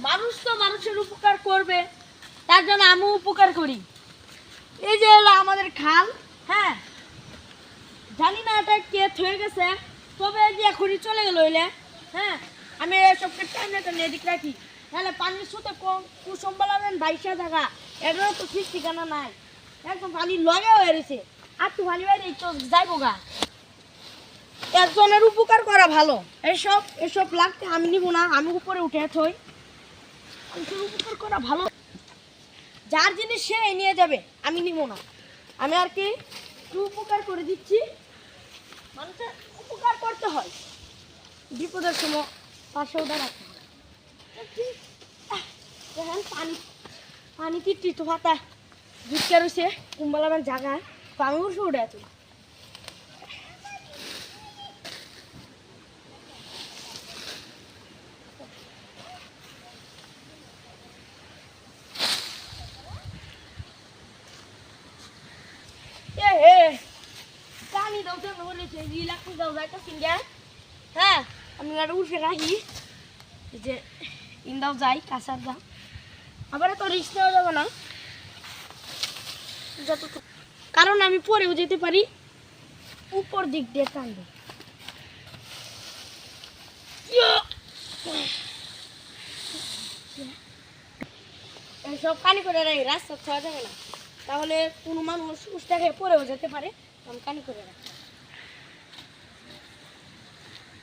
মানুষ তো মানুষের উপকার করবে, তার জন্য আমিও উপকার করি। এই যে হলো আমাদের খাল, হ্যাঁ জানি না এটা কে থয়ে গেছে, তবে এই যে এখনই চলে গেল হইলে, হ্যাঁ আমি সবকে টাইনে টাইনে এদিক রাখি, তাহলে পানির স্রোতে কুসম্বলাবেন বাইশা জায়গা, এটারও তো ঠিক ঠিকানা নাই, একদম পানি লগে হয়ে রয়েছে। আর তো পানি বাইরে তো যাইবো গা, একজনের উপকার করা ভালো। এসব এসব লাগতে আমি নিব না, আমি উপরে উঠে থই। মানুষের উপকার করা ভালো, যার জিনিস সে নিয়ে যাবে, আমি নিব না। আমি আর কি একটু উপকার করে দিচ্ছি, মানুষের উপকার করতে হয়, বিপদের সময় পাশেও দাঁড়াতে হয়। দেখেন পানি পানি তিটি তো পাতা ঢুকে রয়েছে কুম্বালাবেন জায়গায়, তো আমি উঠে উঠে আছি। পানি দাও তো বলেছে রিল্যাক্স দাও যাইতো সিঙ্গা, হ্যাঁ আমি আর উঠে রাখি যে ইন্দাও যাই কাছার দাও, আবার তো রিস্ক নেওয়া যাবে না যতটুকু, কারণ আমি পরেও যেতে পারি, উপর দিক দিয়ে টানবে। সব কানি করে রাখি, রাস্তা খাওয়া যাবে না, তাহলে কোনো মানুষ উষ্টা খেয়ে পরেও যেতে পারে, আমি কানি করে রাখি।